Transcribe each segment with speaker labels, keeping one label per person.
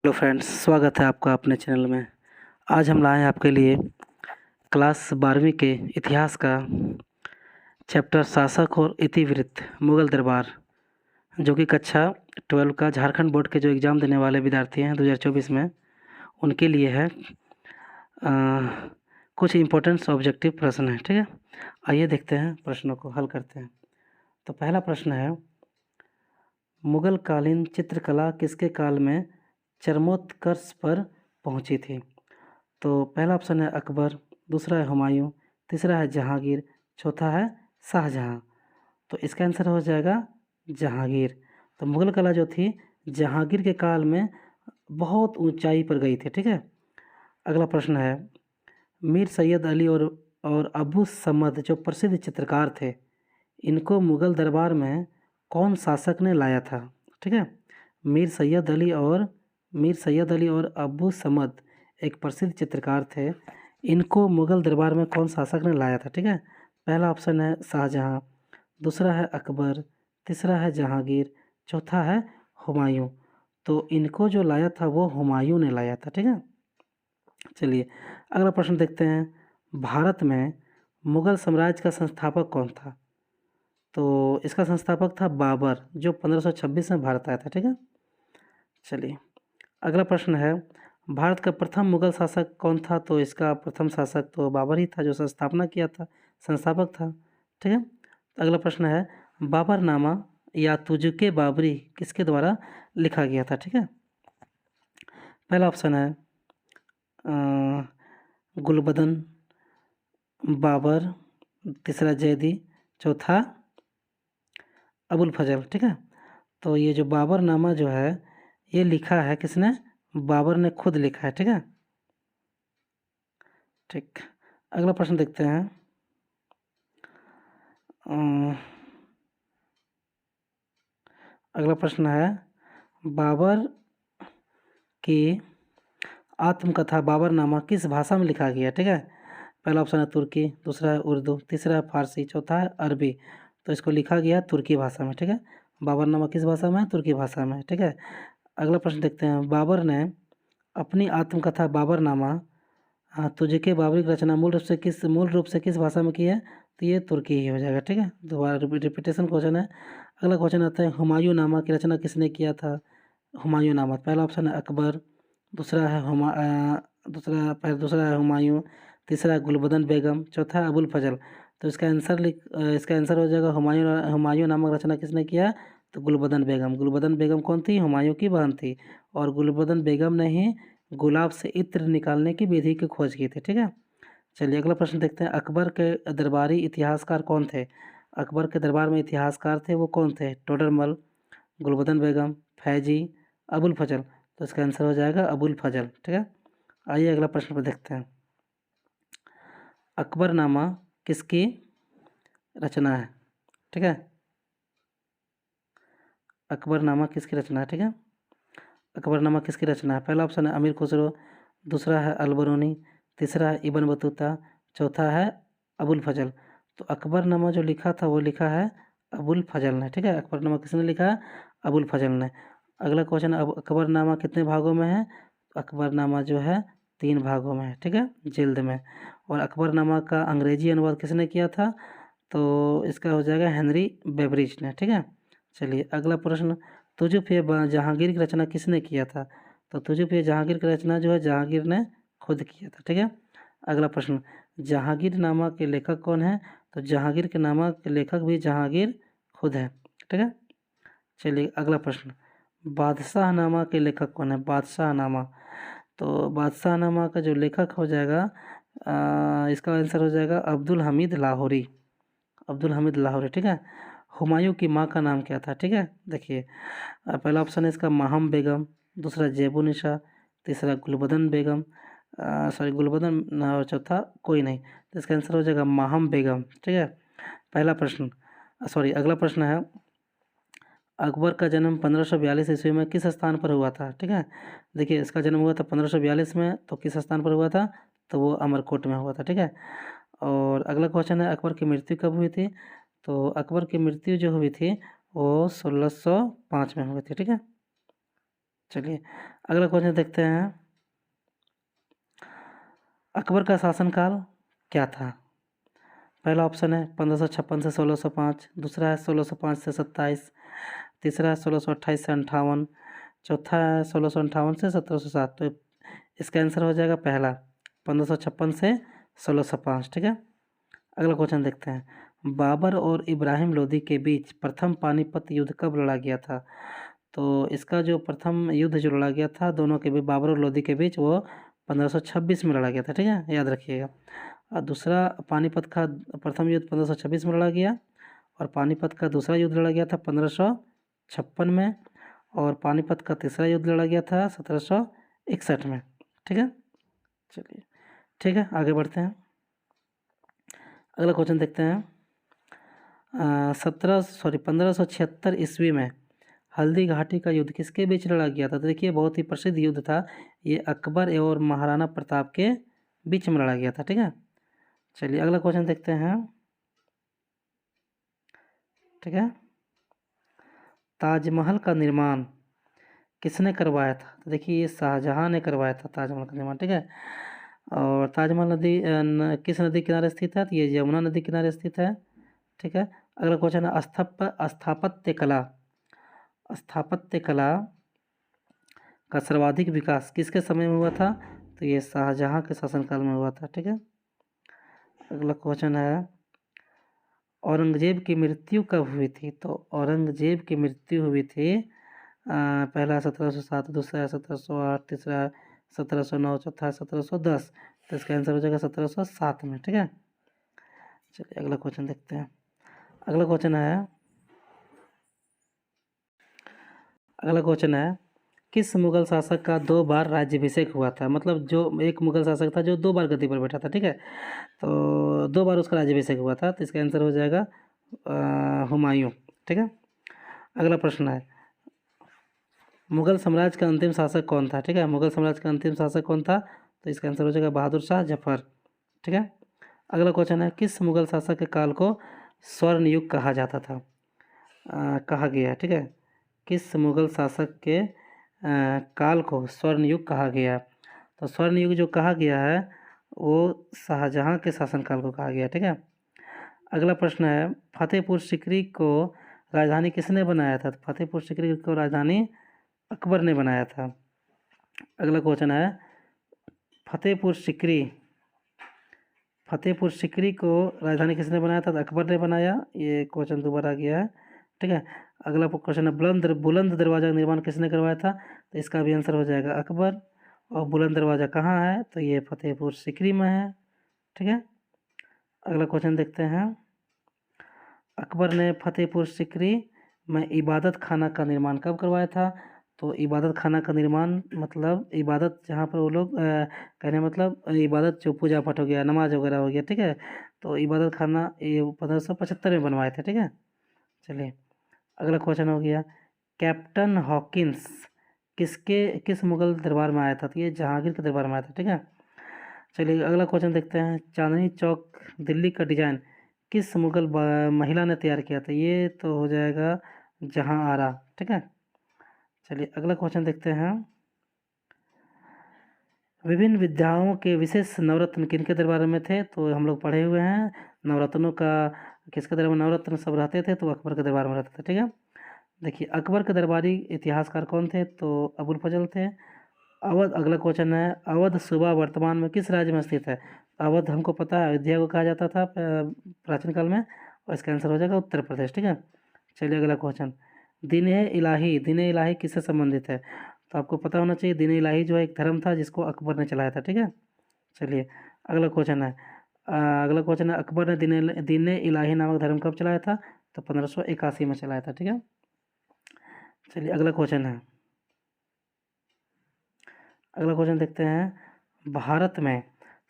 Speaker 1: Hello friends, स्वागत है आपका अपने चैनल में। आज हम लाए हैं आपके लिए क्लास 12वीं के इतिहास का चैप्टर शासक और इतिवृत्त मुगल दरबार, जो कि कक्षा 12 का झारखंड बोर्ड के जो एग्ज़ाम देने वाले विद्यार्थी हैं 2024 में, उनके लिए है। कुछ इम्पोर्टेंट ऑब्जेक्टिव प्रश्न हैं, ठीक है। आइए देखते हैं, प्रश्नों को हल करते हैं। तो पहला प्रश्न है, मुगल कालीन चित्रकला किसके काल में चरमोत्कर्ष पर पहुंची थी? तो पहला ऑप्शन है अकबर, दूसरा है हुमायूं, तीसरा है जहांगीर, चौथा है शाहजहां। तो इसका आंसर हो जाएगा जहांगीर। तो मुगल कला जो थी जहांगीर के काल में बहुत ऊंचाई पर गई थी, ठीक है। अगला प्रश्न है, मीर सैयद अली और अबू समद जो प्रसिद्ध चित्रकार थे, इनको मुगल दरबार में कौन शासक ने लाया था? ठीक है। मीर सैयद अली और अबू समद एक प्रसिद्ध चित्रकार थे, इनको मुगल दरबार में कौन शासक ने लाया था? ठीक है। पहला ऑप्शन है शाहजहां, दूसरा है अकबर, तीसरा है जहांगीर, चौथा है हुमायूं। तो इनको जो लाया था वो हुमायूं ने लाया था, ठीक है। चलिए अगला प्रश्न देखते हैं, भारत में मुगल साम्राज्य का संस्थापक कौन था? तो इसका संस्थापक था बाबर, जो 1526 में भारत आया था, ठीक है। चलिए अगला प्रश्न है, भारत का प्रथम मुगल शासक कौन था? तो इसका प्रथम शासक तो बाबर ही था, जो संस्थापना किया था, संस्थापक था, ठीक है। अगला प्रश्न है, बाबरनामा या तुजुके बाबरी किसके द्वारा लिखा गया था? ठीक है। पहला ऑप्शन है गुलबदन, बाबर, तीसरा जैदी, चौथा अबुल फजल, ठीक है। तो ये जो बाबरनामा जो है ये लिखा है किसने? बाबर ने खुद लिखा है, ठीक है। ठीक, अगला प्रश्न देखते हैं। अगला प्रश्न है, बाबर की आत्मकथा बाबरनामा किस भाषा में लिखा गया? ठीक है। पहला ऑप्शन है तुर्की, दूसरा है उर्दू, तीसरा है फारसी, चौथा है अरबी। तो इसको लिखा गया तुर्की भाषा में, ठीक है। बाबरनामा किस भाषा में है? तुर्की भाषा में, ठीक है। अगला प्रश्न देखते हैं, बाबर ने अपनी आत्मकथा बाबरनामा तुझके बाबरी की रचना मूल रूप से किस भाषा में की है? तो ये तुर्की ही हो जाएगा, ठीक है। दोबारा रिपीटेशन क्वेश्चन है। अगला क्वेश्चन आता है, हुमायूं नामा की रचना किसने किया था? हुमायूं नामा, पहला ऑप्शन है अकबर, दूसरा है दूसरा है हुमायूं, तीसरा है गुलबदन बेगम, चौथा है अबुल फजल। तो इसका आंसर हो जाएगा हुमायूं। हुमायूं नामक रचना किसने किया? तो गुलबदन बेगम। गुलबदन बेगम कौन थी? हुमायूं की बहन थी, और गुलबदन बेगम ने ही गुलाब से इत्र निकालने की विधि की खोज की थी, ठीक है। चलिए अगला प्रश्न देखते हैं, अकबर के दरबारी इतिहासकार कौन थे? अकबर के दरबार में इतिहासकार थे वो कौन थे? टोडरमल, गुलबदन बेगम, फैजी, अबुल फजल। तो इसका आंसर हो जाएगा अबुल फजल, ठीक है। आइए अगला प्रश्न पर देखते हैं, अकबरनामा किसकी रचना है? ठीक है। अकबरनामा किसकी रचना है? ठीक है। अकबरनामा किसकी रचना है? पहला ऑप्शन है अमीर खुसरो, दूसरा है अलबरूनी, तीसरा है इब्न बतूता, चौथा है अबुल फजल। तो अकबरनामा जो लिखा था वो लिखा है अबुल फजल ने, ठीक है। अकबरनामा किसने लिखा है? अबुल फजल ने। अगला क्वेश्चन, अब अकबरनामा कितने भागों में है? अकबरनामा जो है 3 भागों में है, ठीक है, जिल्द में। और अकबरनामा का अंग्रेजी अनुवाद किसने किया था? तो इसका हो जाएगा हेनरी बेबरिज ने, ठीक है। चलिए अगला प्रश्न, जहांगीर की रचना किसने किया था? तो तुजुक जहांगीर की रचना जो है जहांगीर ने खुद किया था, ठीक है। अगला प्रश्न, जहांगीर नामा के लेखक कौन है? तो जहांगीर के नामा के लेखक भी जहांगीर खुद है, ठीक है। चलिए अगला प्रश्न, बादशाह नामा के लेखक कौन है? बादशाह नामा, तो बादशाह नामा का जो लेखक हो जाएगा इसका आंसर हो जाएगा अब्दुल हमीद लाहौरी, अब्दुल हमीद लाहौरी, ठीक है। हुमायूं की माँ का नाम क्या था? ठीक है, देखिए पहला ऑप्शन है इसका माहम बेगम, दूसरा जेबुनिसा, तीसरा गुलबदन बेगम, गुलबदन, और चौथा कोई नहीं। तो इसका आंसर हो जाएगा माहम बेगम, ठीक है। पहला प्रश्न, अगला प्रश्न है, अकबर का जन्म 1542 ईस्वी में किस स्थान पर हुआ था? ठीक है, देखिए इसका जन्म हुआ था 1542 में, तो किस स्थान पर हुआ था? तो वो अमरकोट में हुआ था, ठीक है। और अगला क्वेश्चन है, अकबर की मृत्यु कब हुई थी? तो अकबर की मृत्यु जो हुई थी वो 1605 में हुई थी, ठीक है। चलिए अगला क्वेश्चन देखते हैं, अकबर का शासनकाल क्या था? पहला ऑप्शन है 1556 से 1605, दूसरा है 1605 से 27, तीसरा है 1628 से 58, चौथा है 1658 से 1707। तो इसका आंसर हो जाएगा पहला 1556 से 1605। ठीक है। अगला क्वेश्चन देखते हैं, बाबर और इब्राहिम लोदी के बीच प्रथम पानीपत युद्ध कब लड़ा गया था? तो इसका जो प्रथम युद्ध जो लड़ा गया था दोनों के बीच, बाबर और लोदी के बीच, वो 1526 में लड़ा गया था। ठीक है, याद रखिएगा। और दूसरा पानीपत का प्रथम युद्ध 1526 में लड़ा गया, और पानीपत का दूसरा युद्ध लड़ा गया था 1556 में, और पानीपत का तीसरा युद्ध लड़ा गया था 1761 में। ठीक है, चलिए ठीक है, आगे बढ़ते हैं। अगला क्वेश्चन देखते हैं, 1576 ईस्वी में हल्दी घाटी का युद्ध किसके बीच लड़ा गया था? तो देखिए बहुत ही प्रसिद्ध युद्ध था ये, अकबर और महाराणा प्रताप के बीच में लड़ा गया था। ठीक है, चलिए अगला क्वेश्चन देखते हैं। ठीक है, ताजमहल का निर्माण किसने करवाया था? तो देखिए ये शाहजहां ने करवाया था ताजमहल का निर्माण। ठीक है, और ताजमहल नदी किस नदी किनारे स्थित है? तो ये यमुना नदी किनारे स्थित है। ठीक है, अगला क्वेश्चन है, स्थापत्य कला का सर्वाधिक विकास किसके समय में हुआ था? तो ये शाहजहां के शासनकाल में हुआ था। ठीक है, अगला क्वेश्चन है, औरंगजेब की मृत्यु कब हुई थी? तो औरंगजेब की मृत्यु हुई थी पहला 1707, दूसरा 1708, तीसरा 1709, चौथा 1710। तो इसका आंसर हो जाएगा 1707 में। ठीक है, चलिए अगला क्वेश्चन देखते हैं। अगला क्वेश्चन है, किस मुगल शासक का 2 बार राज्याभिषेक हुआ था? मतलब जो एक मुगल शासक था जो 2 बार गद्दी पर बैठा था। ठीक है, तो 2 बार उसका राज्याभिषेक हुआ था, तो इसका आंसर हो जाएगा हुमायूं। ठीक है, अगला प्रश्न है, मुगल साम्राज्य का अंतिम शासक कौन था? ठीक है, मुगल साम्राज्य का अंतिम शासक कौन था? तो इसका आंसर हो जाएगा बहादुर शाह जफर। ठीक है, अगला क्वेश्चन है, किस मुगल शासक के काल को स्वर्ण युग कहा जाता था? कहा गया। ठीक है, किस मुगल शासक के काल को स्वर्ण युग कहा गया? तो स्वर्ण युग जो कहा गया है वो शाहजहां के शासनकाल को कहा गया। ठीक है, अगला प्रश्न है, फतेहपुर सीकरी को राजधानी किसने बनाया था? तो फतेहपुर सीकरी को राजधानी अकबर ने बनाया था। अगला क्वेश्चन है, फतेहपुर सीकरी को राजधानी किसने बनाया था? तो अकबर ने बनाया। ये क्वेश्चन दोबारा गया है। ठीक है, अगला क्वेश्चन है, बुलंद दरवाज़ा का निर्माण किसने करवाया था? तो इसका भी आंसर हो जाएगा अकबर। और बुलंद दरवाज़ा कहाँ है? तो ये फतेहपुर सीकरी में है। ठीक है, अगला क्वेश्चन देखते हैं, अकबर ने फतेहपुर सीकरी में इबादत खाना का निर्माण कब करवाया था? तो इबादत खाना का निर्माण मतलब इबादत जहाँ पर वो लोग कहने मतलब इबादत जो पूजा पाठ हो गया, नमाज वगैरह हो गया। ठीक है, तो इबादत खाना ये 1575 में बनवाए थे। ठीक है, चलिए अगला क्वेश्चन हो गया, कैप्टन हॉकिंस किस मुगल दरबार में आया था? तो ये जहांगीर के दरबार में आया था। ठीक है, चलिए अगला क्वेश्चन देखते हैं, चांदनी चौक दिल्ली का डिजाइन किस मुगल महिला ने तैयार किया था? ये तो हो जाएगा जहां आरा। ठीक है, चलिए अगला क्वेश्चन देखते हैं, विभिन्न विद्याओं के विशेष नवरत्न किनके दरबार में थे? तो हम लोग पढ़े हुए हैं नवरत्नों का, किसके दरबार में नवरत्न सब रहते थे? तो अकबर के दरबार में रहते थे। ठीक है, देखिए अकबर के दरबारी इतिहासकार कौन थे? तो अबुल फजल थे। अवध, अगला क्वेश्चन है, अवध सूबा वर्तमान में किस राज्य में स्थित है? अवध हमको पता है अयोध्या को कहा जाता था प्राचीन काल में, और इसका आंसर हो जाएगा उत्तर प्रदेश। ठीक है, चलिए अगला क्वेश्चन, दीन इलाही किससे संबंधित है? तो आपको पता होना चाहिए दीन इलाही जो है एक धर्म था जिसको अकबर ने चलाया था। ठीक है, चलिए अगला क्वेश्चन है, अकबर ने दीन इलाही नामक धर्म कब चलाया था? तो 1581 में चलाया था। ठीक है, चलिए अगला क्वेश्चन देखते हैं, भारत में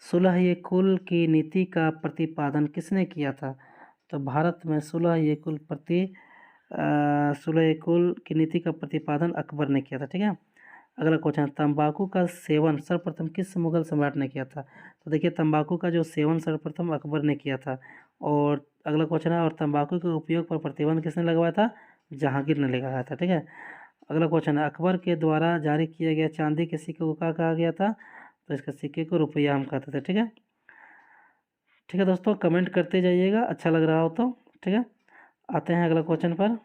Speaker 1: सुलह ये कुल की नीति का प्रतिपादन किसने किया था? तो भारत में सुलह ये कुल की नीति का प्रतिपादन अकबर ने किया था। ठीक है, अगला क्वेश्चन, तंबाकू का सेवन सर्वप्रथम किस मुगल सम्राट ने किया था? तो देखिए तंबाकू का जो सेवन सर्वप्रथम अकबर ने किया था। और अगला क्वेश्चन है, और तंबाकू के उपयोग पर प्रतिबंध किसने लगवाया था? जहांगीर ने लगाया था। ठीक है, अगला क्वेश्चन है, अकबर के द्वारा जारी किया गया चांदी के सिक्के को क्या कहा गया था? तो इसके सिक्के को रुपया हम कहते थे। ठीक है, ठीक है दोस्तों, कमेंट करते जाइएगा अच्छा लग रहा हो तो। ठीक है, आते हैं अगला क्वेश्चन पर।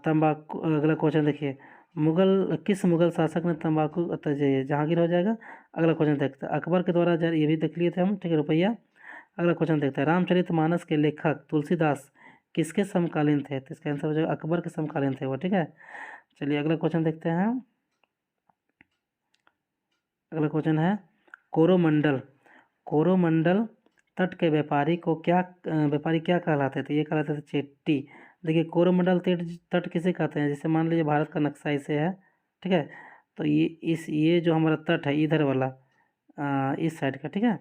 Speaker 1: तंबाकू, अगला क्वेश्चन देखिए, किस मुगल शासक ने तंबाकू, जहांगीर हो जाएगा। अगला क्वेश्चन देखते हैं, अकबर के द्वारा जारी, ये भी देख लिए थे हम। ठीक है, रुपया। अगला क्वेश्चन देखते हैं, रामचरितमानस के लेखक तुलसीदास किसके समकालीन थे? तो इसका आंसर हो जाएगा अकबर के समकालीन थे वो। ठीक है, चलिए अगला क्वेश्चन देखते हैं। अगला क्वेश्चन है, कोरोमंडल, कोरोमंडल तट के व्यापारी क्या कहलाते थे? ये कहलाते थे चेट्टी। देखिए, कोरोमंडल तट तट किसे कहते हैं? जैसे मान लीजिए भारत का नक्शा ऐसे है। ठीक है, तो ये जो हमारा तट है इधर वाला, इस साइड का। ठीक है,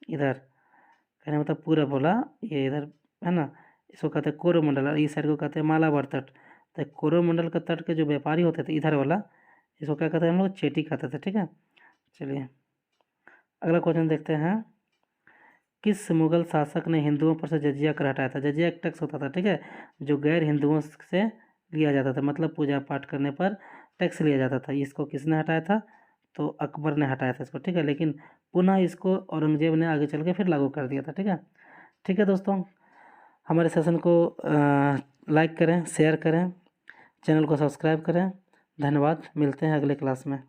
Speaker 1: इधर कहने मतलब पूरा बोला, ये इधर है ना, इसको कहते हैं कोरोमंडल, और इस साइड को कहते हैं मालाबार तट। तो कोरोमंडल का तट के जो व्यापारी होते थे इधर वाला, इसको क्या कहते हैं हम लोग? चेटी कहते थे। ठीक है, चलिए अगला क्वेश्चन देखते हैं, किस मुगल शासक ने हिंदुओं पर से जजिया कर हटाया था? जजिया एक टैक्स होता था। ठीक है, जो गैर हिंदुओं से लिया जाता था, मतलब पूजा पाठ करने पर टैक्स लिया जाता था। इसको किसने हटाया था? तो अकबर ने हटाया था इसको। ठीक है, लेकिन पुनः इसको औरंगजेब ने आगे चल के फिर लागू कर दिया था। ठीक है, ठीक है दोस्तों, हमारे सेशन को लाइक करें, शेयर करें, चैनल को सब्सक्राइब करें। धन्यवाद, मिलते हैं अगले क्लास में।